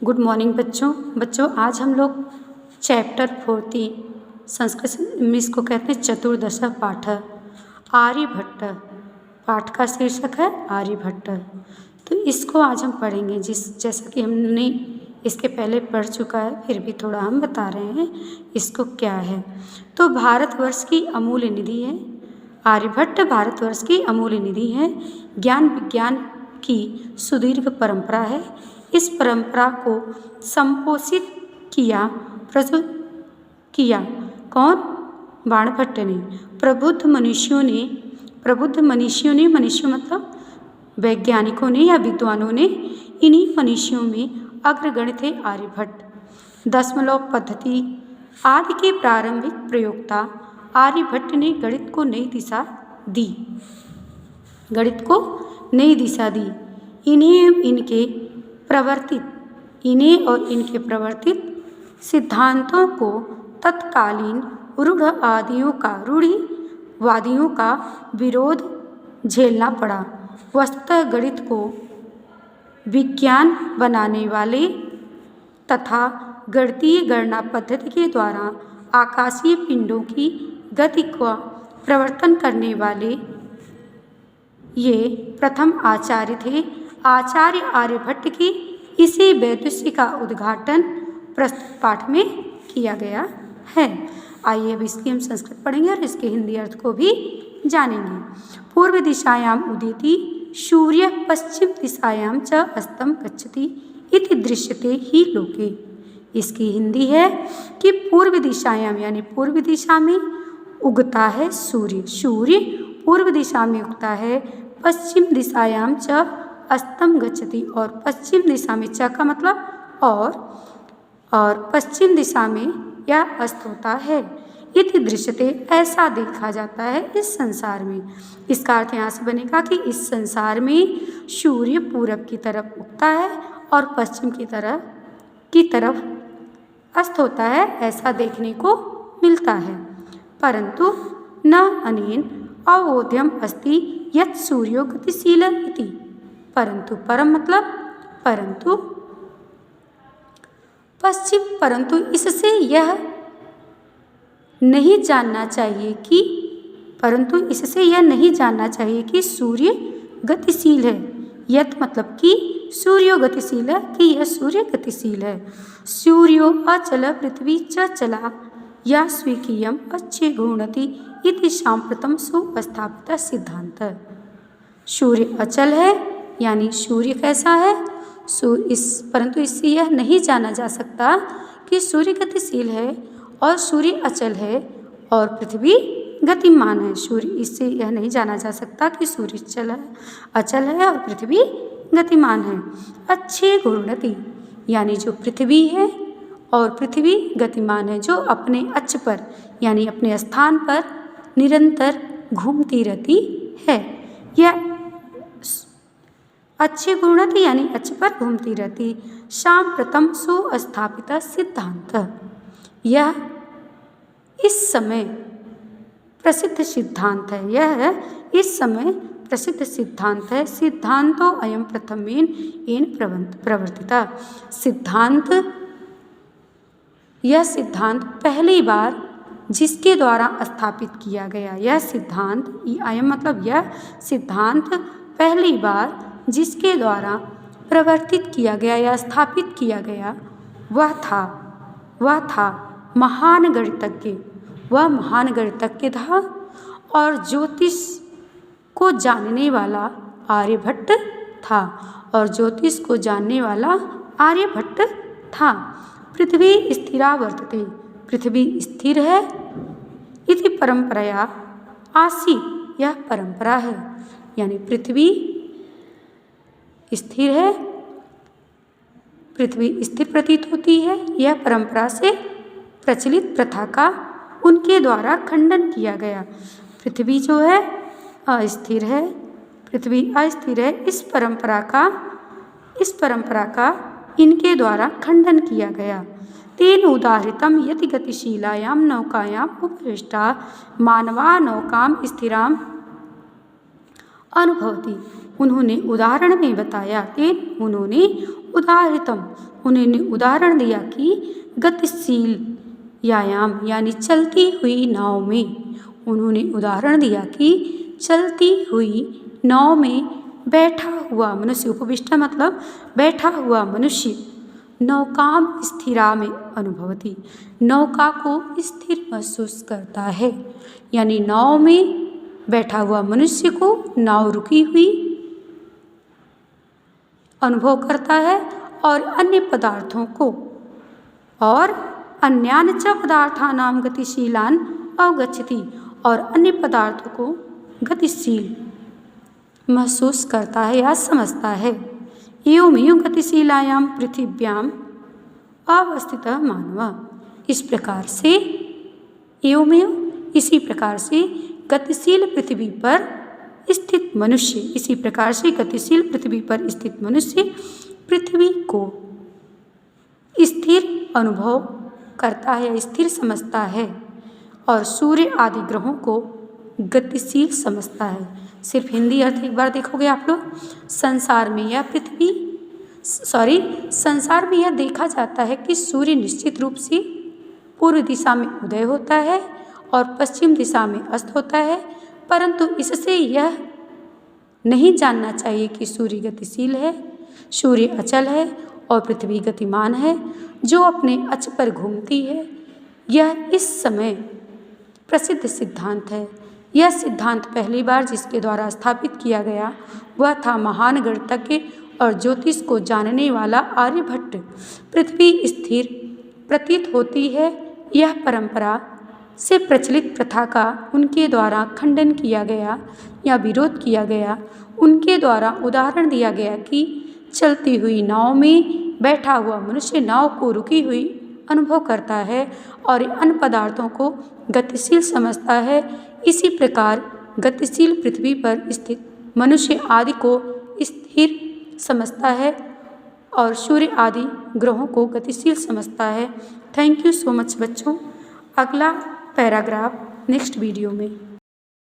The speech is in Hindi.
गुड मॉर्निंग बच्चों आज हम लोग चैप्टर 40 संस्कृत में इसको कहते हैं चतुर्दश पाठ आर्यभट्ट। पाठ का शीर्षक है आर्यभट्ट। तो इसको आज हम पढ़ेंगे जैसा कि हमने इसके पहले पढ़ चुका है, फिर भी थोड़ा हम बता रहे हैं इसको क्या है। तो भारतवर्ष की अमूल्य निधि है। आर्यभट्ट भारतवर्ष की अमूल्य निधि है। ज्ञान विज्ञान की सुदीर्घ परंपरा है। इस परंपरा को संपोषित किया प्रस्तुत किया कौन? बाणभट्ट ने। प्रबुद्ध मनुष्यों ने मनुष्य मतलब वैज्ञानिकों ने या विद्वानों ने, इन्हीं मनुष्यों में अग्रगण्य थे आर्यभट्ट। दशमलव पद्धति आदि के प्रारंभिक प्रयोक्ता आर्यभट्ट ने गणित को नई दिशा दी। इन्हें और इनके प्रवर्तित सिद्धांतों को तत्कालीन रूढ़िवादियों का विरोध झेलना पड़ा। वस्तुतः गणित को विज्ञान बनाने वाले तथा गणितीय गणना पद्धति के द्वारा आकाशीय पिंडों की गति का प्रवर्तन करने वाले ये प्रथम आचार्य थे। आचार्य आर्यभट्ट की इसी वैदुष्य का उद्घाटन प्रस्तुत पाठ में किया गया है। आइए अब इसकी हम संस्कृत पढ़ेंगे और इसके हिंदी अर्थ को भी जानेंगे। पूर्व दिशायाम उदेति सूर्य पश्चिम दिशायाम च अस्तम गच्छति इति दृश्यते ही लोके। इसकी हिंदी है कि पूर्व दिशायाम यानी पूर्व दिशा में उगता है सूर्य पूर्व दिशा में उगता है। पश्चिम दिशायाम च अस्तम गच्छति और पश्चिम दिशा में च का मतलब और पश्चिम दिशा में यह अस्त होता है। इति दृश्यते ऐसा देखा जाता है इस संसार में। इसका अर्थ यहाँ से बनेगा कि इस संसार में सूर्य पूरब की तरफ उगता है और पश्चिम की तरफ अस्त होता है, ऐसा देखने को मिलता है। परंतु न अनेन अवोध्यम अस्ति यत् सूर्यो गतिशील इति। परंतु इससे यह नहीं जानना चाहिए कि सूर्य गतिशील है। यत् मतलब कि सूर्यो गतिशील है, कि यह सूर्य गतिशील है। सूर्यो अचल पृथ्वी च चला या स्वीकीयम अच्छे घूर्णति इति सांप्रतम सुस्थापित सिद्धांत। सूर्य अचल है यानी सूर्य कैसा है, परंतु इससे यह नहीं जाना जा सकता कि सूर्य गतिशील है और सूर्य अचल है और पृथ्वी गतिमान है। इससे यह नहीं जाना जा सकता कि सूर्य अचल है और पृथ्वी गतिमान है। अच्छे घूर्णति यानी जो पृथ्वी है और पृथ्वी गतिमान है, जो अपने अक्ष पर यानी अपने स्थान पर निरंतर घूमती रहती है। यह अच्छे घूर्णति यानी अक्ष पर घूमती रहती। सांप्रतम सुस्थापित सिद्धांत यह इस समय प्रसिद्ध सिद्धांत है। सिद्धांतो अयम प्रथमेन येन प्रवर्तिता। यह सिद्धांत पहली बार जिसके द्वारा स्थापित किया गया, यह सिद्धांत पहली बार जिसके द्वारा प्रवर्तित किया गया या स्थापित किया गया, वह था महान गणितज्ञ था और ज्योतिष को जानने वाला आर्यभट्ट था। पृथ्वी स्थिरा वर्तते, पृथ्वी स्थिर है। इति परंपराया आसीत्, यह परंपरा है यानी पृथ्वी स्थिर है, पृथ्वी स्थिर प्रतीत होती है। यह परंपरा से प्रचलित प्रथा का उनके द्वारा खंडन किया गया। पृथ्वी जो है अस्थिर है, इस परंपरा का इनके द्वारा खंडन किया गया। तेन उदाहृतम यति गतिशीलायाम नौकायाम उपविष्टा मानवा नौकाम स्थिराम अनुभवति उन्होंने उदाहरण में बताया। तेन उन्होंने उदाहृतम उन्होंने उदाहरण दिया कि गतिशील यायाम यानी चलती हुई नाव में, उन्होंने उदाहरण दिया कि चलती हुई नाव में बैठा हुआ मनुष्य, उपविष्टा मतलब बैठा हुआ मनुष्य, नौकाम स्थिरा में अनुभवती नौका को स्थिर महसूस करता है। यानी नाव में बैठा हुआ मनुष्य को नाव रुकी हुई अनुभव करता है और अन्य पदार्थों को और अन्यान च पदार्थानां गतिशीलान अवगच्छति और अन्य पदार्थों को गतिशील महसूस करता है या समझता है। एवमेव गतिशीलायां पृथिव्याम अवस्थितः मानवः। इस प्रकार से एवमेव इसी प्रकार से गतिशील पृथ्वी पर स्थित मनुष्य, इसी प्रकार से गतिशील पृथ्वी पर स्थित मनुष्य पृथ्वी को स्थिर अनुभव करता है, स्थिर समझता है और सूर्य आदि ग्रहों को गतिशील समझता है। सिर्फ हिंदी अर्थ एक बार देखोगे आप लोग। संसार में यह देखा जाता है कि सूर्य निश्चित रूप से पूर्व दिशा में उदय होता है और पश्चिम दिशा में अस्त होता है, परंतु इससे यह नहीं जानना चाहिए कि सूर्य गतिशील है, सूर्य अचल है और पृथ्वी गतिमान है जो अपने अक्ष पर घूमती है। यह इस समय प्रसिद्ध सिद्धांत है। यह सिद्धांत पहली बार जिसके द्वारा स्थापित किया गया वह था महान गणितज्ञ और ज्योतिष को जानने वाला आर्यभट्ट। पृथ्वी स्थिर प्रतीत होती है, यह परंपरा से प्रचलित प्रथा का उनके द्वारा खंडन किया गया या विरोध किया गया। उनके द्वारा उदाहरण दिया गया कि चलती हुई नाव में बैठा हुआ मनुष्य नाव को रुकी हुई अनुभव करता है और अन्य पदार्थों को गतिशील समझता है। इसी प्रकार गतिशील पृथ्वी पर स्थित मनुष्य आदि को स्थिर समझता है और सूर्य आदि ग्रहों को गतिशील समझता है। थैंक यू सो मच बच्चों। अगला पैराग्राफ नेक्स्ट वीडियो में।